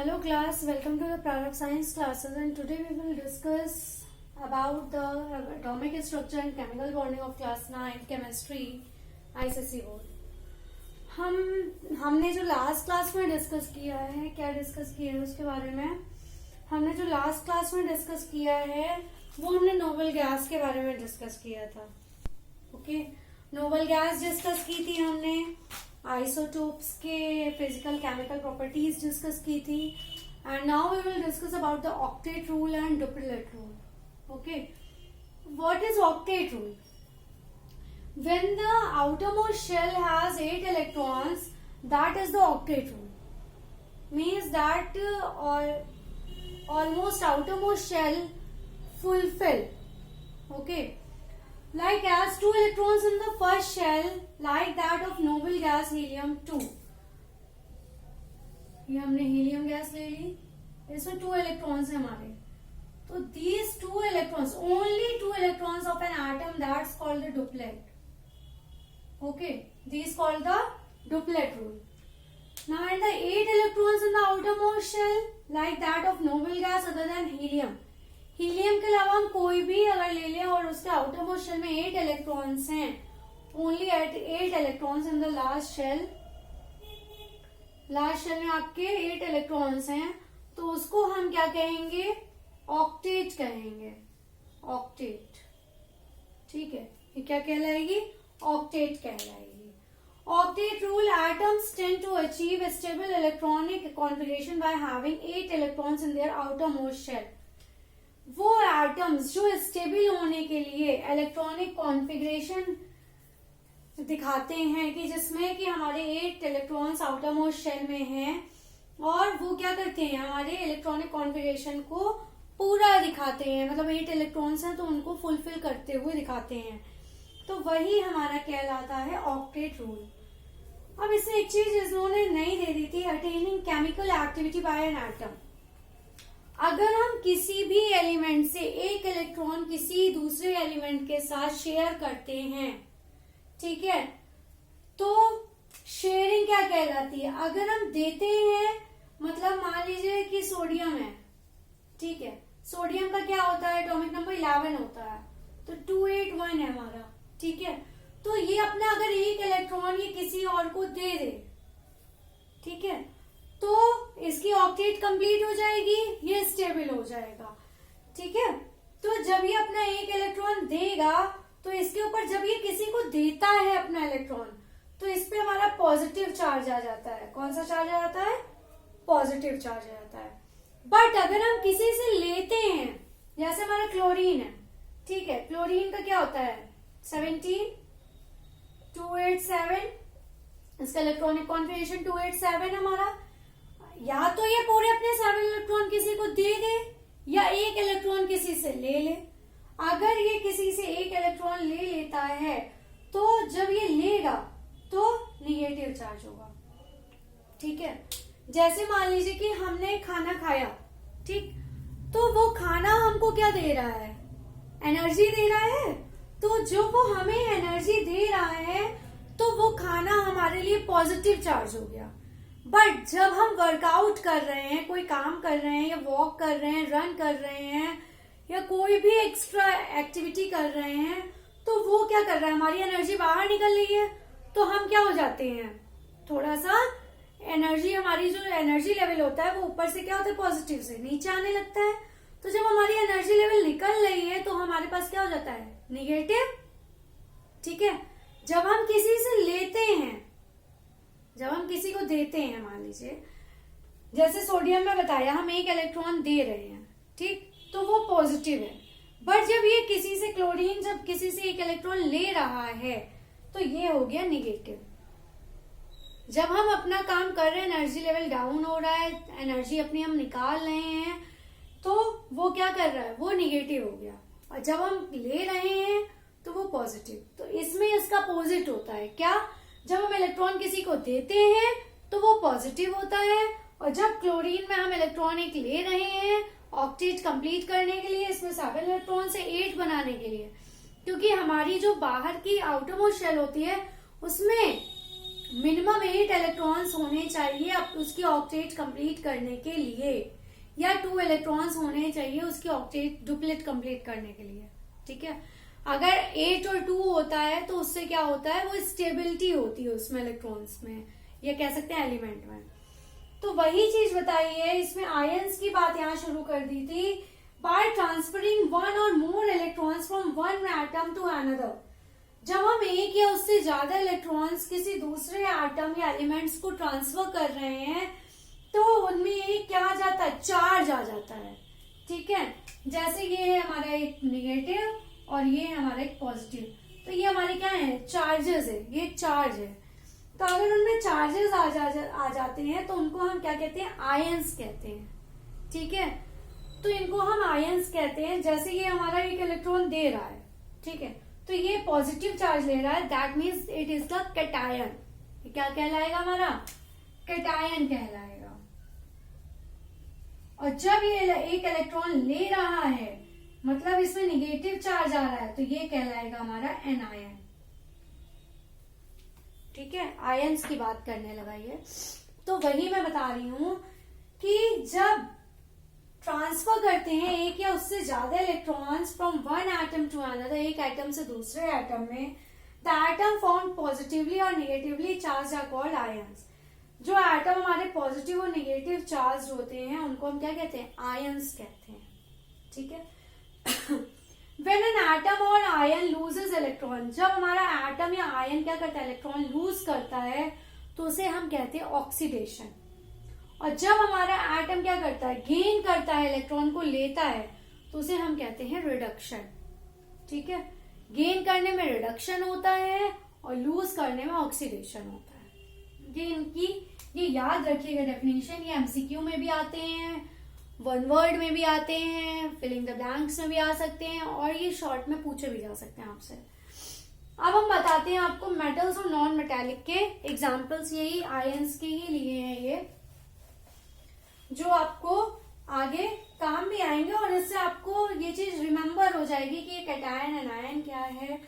Hello class, welcome to the Product Science classes, and today we will discuss about the atomic structure and chemical bonding of class 9 chemistry ICSE board. हमने जो last class में discuss किया है, क्या discuss किया है उसके बारे में, हमने जो लास्ट क्लास में डिस्कस किया है वो हमने नोबल गैस के बारे में डिस्कस किया था. ओके, नोबल गैस डिस्कस की थी हमने, आइसोटोप्स के फिजिकल केमिकल प्रॉपर्टीज डिस्कस की थी, and now we will discuss about the octet rule and duplet rule. Okay, what is octet rule? When the outermost shell has 8 electrons, that is the octet rule. Means that almost outermost shell fulfill. Okay. Like as 2 electrons in the first shell, like that of noble gas helium-2. ये हमने helium gas ले ली, इसमें 2 electrons है हमारे. तो these 2 electrons, only 2 electrons of an atom, that's called the duplet. Okay, these called the duplet rule. Now, and the 8 electrons in the outermost shell, like that of noble gas other than helium. Helium के अलावा हम कोई भी अगर ले लें और उसके आउटरमोस्ट शेल में 8 इलेक्ट्रॉन्स हैं, only 8 electrons in the last shell में आपके 8 इलेक्ट्रॉन्स हैं, तो उसको हम क्या कहेंगे? ऑक्टेट कहेंगे. ऑक्टेट. ठीक है, ये क्या कहलाएगी? ऑक्टेट कहलाएगी. Octet rule, atoms tend to achieve stable electronic configuration by having 8 electrons in their outermost shell. वो एटम्स जो स्टेबल होने के लिए इलेक्ट्रॉनिक कॉन्फ़िगरेशन दिखाते हैं कि जिसमें कि हमारे 8 इलेक्ट्रॉन्स आउटरमोस्ट शेल में हैं, और वो क्या करते हैं? हमारे इलेक्ट्रॉनिक कॉन्फ़िगरेशन को पूरा दिखाते हैं, मतलब 8 इलेक्ट्रॉन्स हैं तो उनको फुलफिल करते हुए दिखाते हैं. तो वही हमारा कहलाता है ऑक्टेट रूल. अब इसमें एक चीज इन्होंने नई दे दी थी, attaining chemical activity by an atom. अगर हम किसी भी एलिमेंट से एक इलेक्ट्रॉन किसी दूसरे एलिमेंट के साथ शेयर करते हैं, ठीक है, तो शेयरिंग क्या कहलाती है? अगर हम देते हैं, मतलब मान लीजिए कि सोडियम है, ठीक है, सोडियम का क्या होता है? एटॉमिक नंबर 11 होता है, तो 281 है हमारा. ठीक है, तो ये अपना अगर एक इलेक्ट्रॉन ये किसी और को दे दे, ठीक है, तो इसकी ऑक्टेट कंप्लीट हो जाएगी, ये स्टेबल हो जाएगा. ठीक है, तो जब ये अपना एक इलेक्ट्रॉन देगा, तो इसके ऊपर जब ये किसी को देता है अपना इलेक्ट्रॉन, तो इस पे हमारा पॉजिटिव चार्ज आ जाता है. कौन सा चार्ज आ जाता है? पॉजिटिव चार्ज आ जाता है. बट अगर हम किसी से लेते हैं, जैसे हमारा क्लोरीन है, ठीक है, क्लोरीन का क्या होता है? 17, 287, इसका इलेक्ट्रॉनिक कॉन्फिगरेशन 287 हमारा. या तो ये पूरे अपने 7 इलेक्ट्रॉन किसी को दे दे, या एक इलेक्ट्रॉन किसी से ले ले. अगर ये किसी से एक इलेक्ट्रॉन ले लेता है, तो जब ये लेगा तो निगेटिव चार्ज होगा. ठीक है, जैसे मान लीजिए कि हमने खाना खाया, ठीक, तो वो खाना हमको क्या दे रहा है? एनर्जी दे रहा है. तो जो वो हमें एनर्जी दे रहा है, तो वो खाना हमारे लिए पॉजिटिव चार्ज हो गया. बट जब हम वर्कआउट कर रहे हैं, कोई काम कर रहे हैं, या वॉक कर रहे हैं, रन कर रहे हैं, या कोई भी एक्स्ट्रा एक्टिविटी कर रहे हैं, तो वो क्या कर रहा है? हमारी एनर्जी बाहर निकल रही है, तो हम क्या हो जाते हैं? थोड़ा सा एनर्जी, हमारी जो एनर्जी लेवल होता है वो ऊपर से क्या होता है? पॉजिटिव से नीचे आने लगता है. तो जब हमारी एनर्जी लेवल निकल रही है, तो हमारे पास क्या हो जाता है? निगेटिव. ठीक है, जब हम किसी से लेते हैं, जब हम किसी को देते हैं, मान लीजिए जैसे सोडियम में बताया, हम एक इलेक्ट्रॉन दे रहे हैं, ठीक, तो वो पॉजिटिव है. बट जब ये किसी से, क्लोरीन जब किसी से एक इलेक्ट्रॉन ले रहा है, तो ये हो गया निगेटिव. जब हम अपना काम कर रहे हैं, एनर्जी लेवल डाउन हो रहा है, एनर्जी अपनी हम निकाल रहे हैं, तो वो क्या कर रहा है? वो निगेटिव हो गया. और जब हम ले रहे हैं, तो वो पॉजिटिव. तो इसमें इसका अपोजिट होता है. क्या? जब हम इलेक्ट्रॉन किसी को देते हैं, तो वो पॉजिटिव होता है, और जब क्लोरीन में हम इलेक्ट्रॉन एक ले रहे हैं ऑक्टेट कंप्लीट करने के लिए, इसमें 7 इलेक्ट्रॉन से 8 बनाने के लिए, क्योंकि हमारी जो बाहर की आउटरमोस्ट शेल होती है, उसमें मिनिमम 8 इलेक्ट्रॉन्स होने चाहिए अब उसकी ऑक्टेट कंप्लीट करने के लिए, या 2 इलेक्ट्रॉन्स होने चाहिए उसकी ऑक्टेट डुप्लेट कंप्लीट करने के लिए। ठीक है, अगर 8 और 2 होता है तो उससे क्या होता है, वो स्टेबिलिटी होती है उसमें इलेक्ट्रॉन्स में, या कह सकते हैं एलिमेंट में। तो वही चीज बताई है इसमें, आयंस की बात यहाँ शुरू कर दी थी। बाय ट्रांसफरिंग वन और more electrons from one atom to another, जब हम एक या उससे ज्यादा इलेक्ट्रॉन्स किसी दूसरे एटम या एलिमेंट्स को ट्रांसफर कर रहे हैं तो उनमें एक क्या आ जाता है, चार्ज आ जाता है। ठीक है, जैसे ये है हमारा एक निगेटिव और ये है हमारा एक पॉजिटिव, तो ये हमारे क्या है, चार्जेस है, ये चार्ज है। तो अगर उनमें चार्जेस आ जाते हैं तो उनको हम क्या कहते हैं, आयंस कहते हैं। ठीक है, तो इनको हम आयंस कहते हैं। जैसे ये हमारा एक इलेक्ट्रॉन दे रहा है, ठीक है, तो ये पॉजिटिव चार्ज ले रहा है, that means it is the cation. क्या कहलाएगा हमारा, कैटायन कहलाएगा। और जब ये एक इलेक्ट्रॉन ले रहा है, मतलब इसमें निगेटिव चार्ज आ रहा है, तो ये कहलाएगा हमारा एनायन। ठीक है, आयंस की बात करने लगा ये। तो वही मैं बता रही हूं कि जब ट्रांसफर करते हैं एक या उससे ज्यादा electrons from one atom to another, एक एटम से दूसरे एटम में, द एटम फॉर्म पॉजिटिवली और negatively charge are called ions. जो एटम हमारे पॉजिटिव और नेगेटिव चार्ज होते हैं उनको हम क्या कहते हैं, आयंस कहते हैं। ठीक है, When an atom or ion loses electron, जब हमारा एटम या आयन क्या करता है, इलेक्ट्रॉन लूज करता है, तो उसे हम कहते हैं ऑक्सीडेशन। और जब हमारा एटम क्या करता है, गेन करता है, इलेक्ट्रॉन को लेता है, तो उसे हम कहते हैं रिडक्शन। ठीक है, गेन करने में रिडक्शन होता है और लूज करने में ऑक्सीडेशन होता है। ये याद रखिएगा डेफिनेशन, ये एमसीक्यू में भी आते हैं, वन वर्ड में भी आते हैं, फिलिंग द ब्लैंक्स में भी आ सकते हैं, और ये शॉर्ट में पूछे भी जा सकते हैं आपसे। अब हम बताते हैं आपको मेटल्स और नॉन मेटालिक के एग्जांपल्स, यही आयंस के ही लिए हैं ये, जो आपको आगे काम भी आएंगे, और इससे आपको ये चीज रिमेम्बर हो जाएगी कि ये कैटायन एनायन क्या है,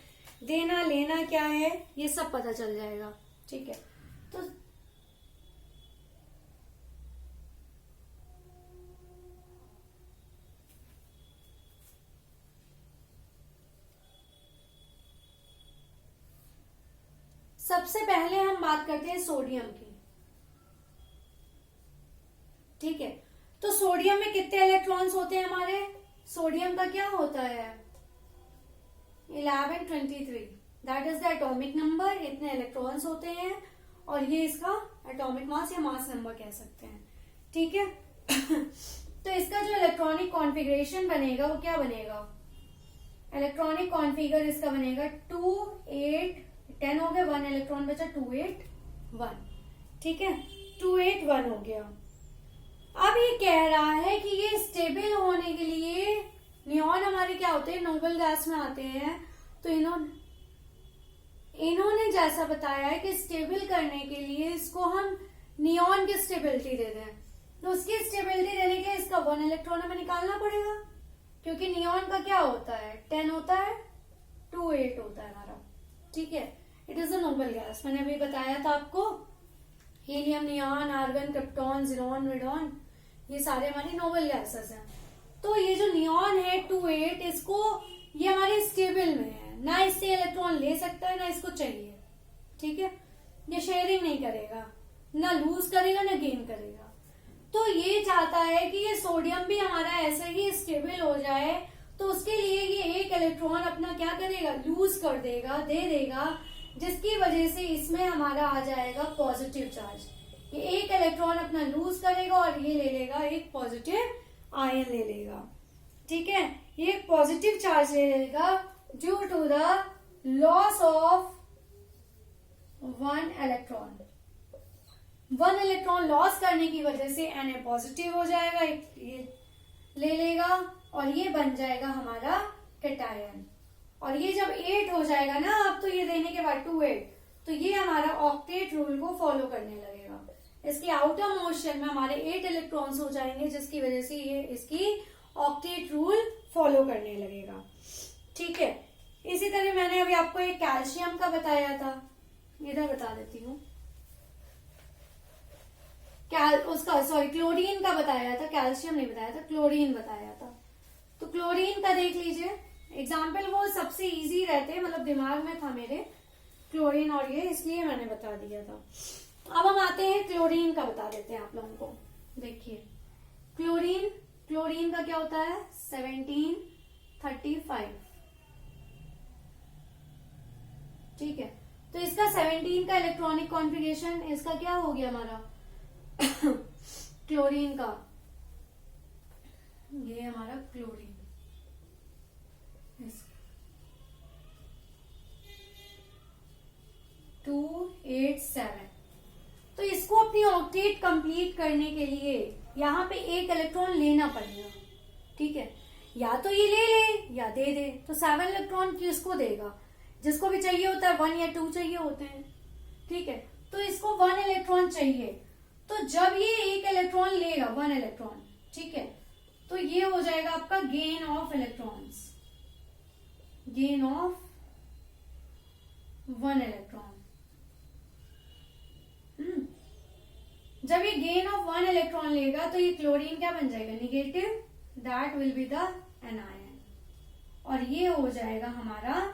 देना लेना क्या है, ये सब पता चल जाएगा। ठीक है, तो सबसे पहले हम बात करते हैं सोडियम की। ठीक है, तो सोडियम में कितने इलेक्ट्रॉन्स होते हैं हमारे, सोडियम का क्या होता है 1123, that is the atomic number, इतने इलेक्ट्रॉन्स होते हैं, और ये इसका एटॉमिक मास या मास नंबर कह सकते हैं। ठीक है, तो इसका जो इलेक्ट्रॉनिक कॉन्फ़िगरेशन बनेगा वो क्या बनेगा, इलेक्ट्रॉनिक कॉन्फ़िगर इसका बनेगा 2 8 10 हो गया, 1 इलेक्ट्रॉन बचा, 2 8 1। ठीक है, 2 8 1 हो गया। अब ये कह रहा है कि ये स्टेबल होने के लिए, नियॉन हमारे क्या होते हैं, नोबल गैस में आते हैं, तो इन्होंने जैसा बताया है कि स्टेबल करने के लिए इसको हम नियॉन की स्टेबिलिटी दे दें, तो उसकी स्टेबिलिटी देने के लिए इसका 1 इलेक्ट्रॉन हमें निकालना पड़ेगा, क्योंकि नियॉन का क्या होता है 10 होता है, 2 8 होता है हमारा। ठीक है, it is a noble gas, मैंने अभी बताया था आपको, helium, neon, argon, krypton, xenon, radon, ये सारे हमारे नोबल गैसेस हैं। तो ये जो नियॉन है 2 8, इसको ये हमारे स्टेबल में है, ना इससे इलेक्ट्रॉन ले सकता है ना इसको चाहिए। ठीक है, ये शेयरिंग नहीं करेगा, ना लूज करेगा ना गेन करेगा। तो ये चाहता है कि ये सोडियम भी हमारा ऐसे ही स्टेबल हो जाए, तो उसके लिए ये एक इलेक्ट्रॉन अपना क्या करेगा, लूज कर देगा, दे देगा, जिसकी वजह से इसमें हमारा आ जाएगा पॉजिटिव चार्ज। ये एक इलेक्ट्रॉन अपना लूज करेगा और ये ले लेगा एक पॉजिटिव आयन ले लेगा। ठीक है, ये एक पॉजिटिव चार्ज ले लेगा due to the loss of 1 electron. 1 electron loss करने की वजह से Na पॉजिटिव हो जाएगा, ये ले लेगा, और ये बन जाएगा हमारा कैटायन। और ये जब 8 हो जाएगा ना, अब तो ये देने के बाद 2 8, तो ये हमारा ऑक्टेट रूल को फॉलो करने लगेगा। इसके आउटर मोशन में हमारे 8 इलेक्ट्रॉन्स हो जाएंगे, जिसकी वजह से ये इसकी ऑक्टेट रूल फॉलो करने लगेगा। ठीक है, इसी तरह मैंने अभी आपको एक कैल्शियम का बताया था, इधर बता देती हूँ। उसका सॉरी क्लोरीन का बताया था, कैल्शियम नहीं बताया था, क्लोरीन बताया था। तो क्लोरीन का देख लीजिए एग्जाम्पल, वो सबसे इजी रहते हैं, मतलब दिमाग में था मेरे क्लोरीन और ये, इसलिए मैंने बता दिया था। अब हम आते हैं क्लोरीन का, बता देते हैं आप लोगों को। देखिए क्लोरीन का क्या होता है 1735, ठीक है। तो इसका 17 का इलेक्ट्रॉनिक कॉन्फ़िगरेशन, इसका क्या हो गया हमारा क्लोरीन का, ये हमारा क्लोरीन 287। तो इसको अपनी ऑक्टेट कंप्लीट करने के लिए यहाँ पे एक इलेक्ट्रॉन लेना पड़ेगा, ठीक है। या तो ये ले या दे दे। तो 7 इलेक्ट्रॉन किसको देगा, जिसको भी चाहिए होता है 1 या 2 चाहिए होते हैं, ठीक है। तो इसको 1 इलेक्ट्रॉन चाहिए, तो जब ये एक इलेक्ट्रॉन लेगा 1 इलेक्ट्रॉन, ठीक है, तो ये हो जाएगा आपका gain of electrons, gain of 1 electron. जब ये गेन ऑफ 1 इलेक्ट्रॉन लेगा तो ये क्लोरीन क्या बन जाएगा, negative, that will be the anion, और ये हो जाएगा हमारा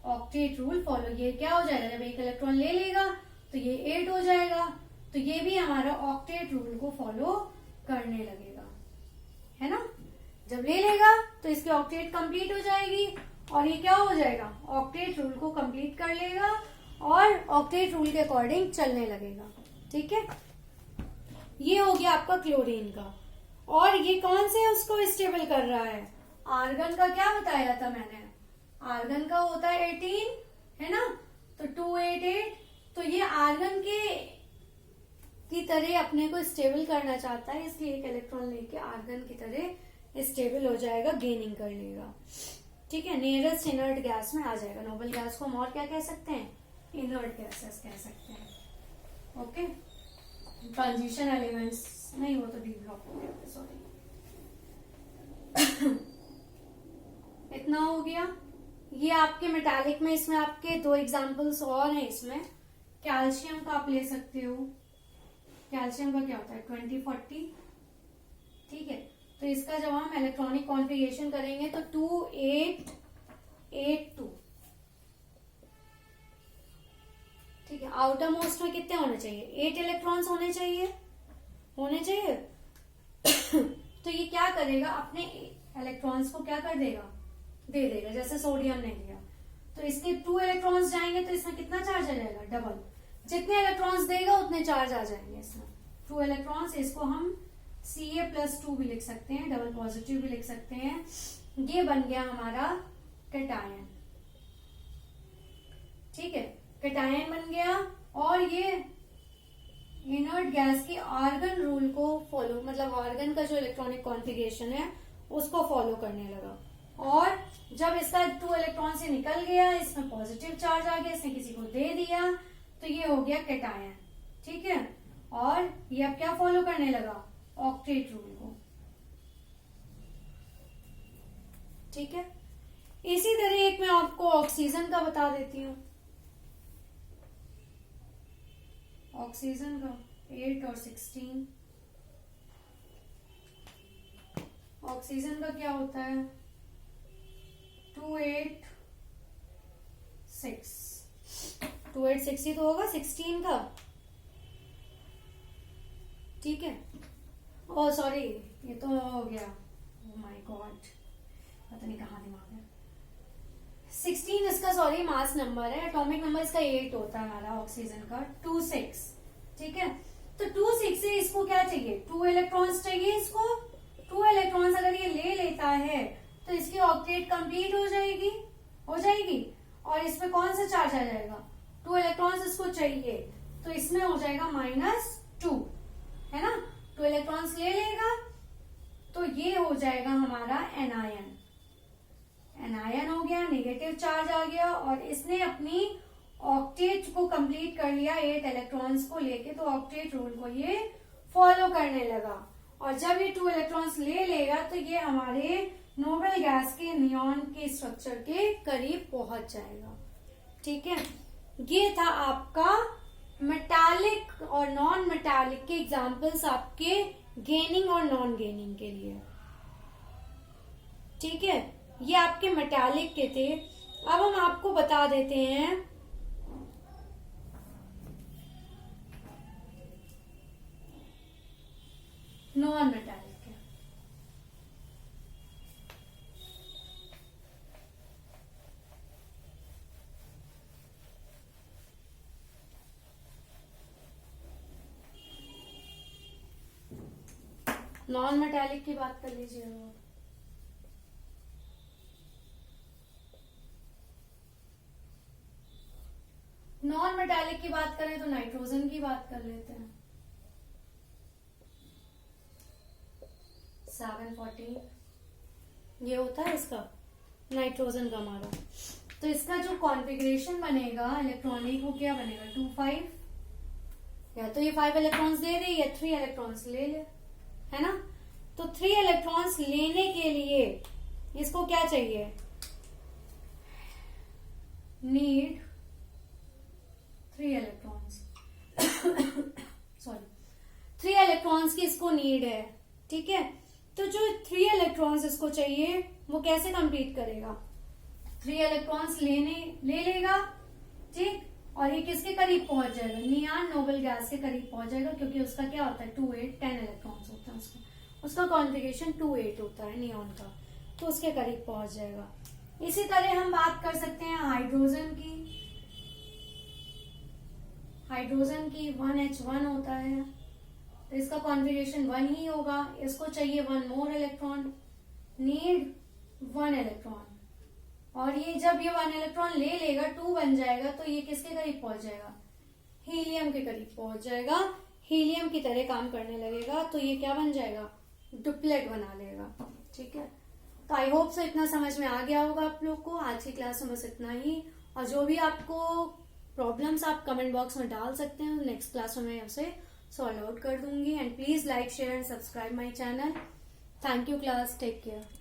ऑक्टेट रूल फॉलो। ये क्या हो जाएगा, जब एक इलेक्ट्रॉन ले लेगा तो ये 8 हो जाएगा, तो ये भी हमारा ऑक्टेट रूल को फॉलो करने लगेगा, है ना। जब ले लेगा तो इसकी ऑक्टेट कंप्लीट हो जाएगी, और ये क्या हो जाएगा, ऑक्टेट रूल को कंप्लीट कर लेगा और ऑक्टेट रूल के अकॉर्डिंग चलने लगेगा, ठीक है। ये हो गया आपका क्लोरीन का। और ये कौन से उसको स्टेबल कर रहा है, आर्गन का क्या बताया था मैंने, आर्गन का होता है 18, है ना। तो 288, तो ये आर्गन की तरह अपने को स्टेबल करना चाहता है, इसलिए एक इलेक्ट्रॉन लेके आर्गन की तरह स्टेबल हो जाएगा, गेनिंग कर लेगा, ठीक है। नियरेस्ट इनर्ट गैस में आ जाएगा। नोबल गैस को हम और क्या कह सकते हैं, इनर्ट गैसेस कह सकते हैं, ओके। ट्रांजिशन एलिमेंट्स नहीं, वो तो डी ब्लॉक हो गया, सॉरी। इतना हो गया। ये आपके मेटालिक में, इसमें आपके 2 एग्जांपल्स और हैं। इसमें कैल्शियम का आप ले सकते हो। कैल्शियम का क्या होता है 2040, ठीक है। तो इसका जब हम इलेक्ट्रॉनिक कॉन्फ़िगरेशन करेंगे तो 2882, ठीक है। आउटर मोस्ट में कितने होने चाहिए, 8 इलेक्ट्रॉन्स होने चाहिए। तो ये क्या करेगा, अपने इलेक्ट्रॉन्स को क्या कर देगा, दे देगा। जैसे सोडियम ने लिया तो इसके 2 इलेक्ट्रॉन्स जाएंगे, तो इसमें कितना चार्ज आ जाएगा, डबल। जितने इलेक्ट्रॉन्स देगा उतने चार्ज आ जाएंगे इसमें। 2 इलेक्ट्रॉन्स, इसको हम Ca+2 भी लिख सकते हैं, डबल पॉजिटिव भी लिख सकते हैं। ये बन गया हमारा कैटायन, ठीक है, कैटायन बन गया। और ये इनर्ट गैस की आर्गन रूल को फॉलो, मतलब आर्गन का जो इलेक्ट्रॉनिक कॉन्फ़िगरेशन है उसको फॉलो करने लगा। और जब इसका 2 इलेक्ट्रॉन से निकल गया, इसमें पॉजिटिव चार्ज आ गया, इसने किसी को दे दिया, तो ये हो गया कैटायन, ठीक है। और ये अब क्या फॉलो करने लगा, ऑक्टेट रूल को, ठीक है। इसी तरह एक मैं आपको ऑक्सीजन का बता देती हूँ। ऑक्सीजन का 8 और 16, ऑक्सीजन का क्या होता है 286 ही तो होगा 16 का, ठीक है। ओ सॉरी, ये तो हो गया, ओह माय गॉड, पता नहीं कहाँ दिमाग है। 16 इसका सॉरी मास नंबर है, एटॉमिक नंबर इसका 8 होता है हमारा ऑक्सीजन का, 26, ठीक है। तो 26 से इसको क्या चाहिए, 2 इलेक्ट्रॉन्स चाहिए इसको। 2 इलेक्ट्रॉन्स अगर ये ले लेता है तो इसकी ऑक्टेट कंप्लीट हो जाएगी। और इसमें कौन सा चार्ज आ जाएगा, 2 इलेक्ट्रॉन्स इसको चाहिए, तो इसमें हो जाएगा -2, है ना। 2 इलेक्ट्रॉन्स ले लेगा तो ये हो जाएगा हमारा एनायन हो गया, नेगेटिव चार्ज आ गया, और इसने अपनी ऑक्टेट को कंप्लीट कर लिया 8 इलेक्ट्रॉन्स को लेके। तो ऑक्टेट रूल को ये फॉलो करने लगा, और जब ये 2 इलेक्ट्रॉन्स ले लेगा तो ये हमारे नोबल गैस के नियॉन के स्ट्रक्चर के करीब पहुंच जाएगा, ठीक है। ये था आपका मेटालिक और नॉन मेटालिक के एग्जाम्पल्स आपके गेनिंग और नॉन गेनिंग के लिए, ठीक है। ये आपके मेटालिक के थे। अब हम आपको बता देते हैं नॉन मेटालिक के। नॉन मेटालिक की बात कर लीजिए। नॉन मेटालिक की बात करें तो नाइट्रोजन की बात कर लेते हैं। 740 ये होता है इसका नाइट्रोजन का हमारा। तो इसका जो कॉन्फ़िगरेशन बनेगा इलेक्ट्रॉनिक वो क्या बनेगा 2,5, या तो ये 5 इलेक्ट्रॉन्स दे दे या 3 इलेक्ट्रॉन्स ले ले, है ना। तो 3 इलेक्ट्रॉन्स लेने के लिए इसको क्या चाहिए, नीड 3 इलेक्ट्रॉन्स सॉरी 3 इलेक्ट्रॉन्स की इसको नीड है, ठीक है। तो जो 3 इलेक्ट्रॉन्स इसको चाहिए वो कैसे कंप्लीट करेगा, 3 इलेक्ट्रॉन्स ले लेगा, ठीक। और ये किसके करीब पहुंच जाएगा, नियान नोबल गैस के करीब पहुंच जाएगा, क्योंकि उसका क्या होता है 2, 8, 10 इलेक्ट्रॉन्स होता है उसका कॉन्फ़िगरेशन 2, 8 होता है नियॉन का, तो उसके करीब पहुंच जाएगा। इसी तरह हम बात कर सकते हैं हाइड्रोजन की। हाइड्रोजन की 1H1 होता है, तो इसका कॉन्फ़िगरेशन 1 ही होगा। इसको चाहिए 1 मोर इलेक्ट्रॉन, नीड 1 इलेक्ट्रॉन। और ये जब ये 1 इलेक्ट्रॉन ले लेगा 2 बन जाएगा, तो ये किसके करीब पहुंच जाएगा, हीलियम के करीब पहुंच जाएगा, हीलियम की तरह काम करने लगेगा। तो ये क्या बन जाएगा, डुप्लेट बना लेगा, ठीक है। तो आई होप सो इतना समझ में आ गया होगा आप लोग को। आज की क्लास में बस इतना ही, और जो भी आपको प्रॉब्लम्स आप कमेंट बॉक्स में डाल सकते हैं, नेक्स्ट क्लास में मैं उसे सॉल्व आउट कर दूंगी। And please like share and subscribe my channel. Thank you class, take care.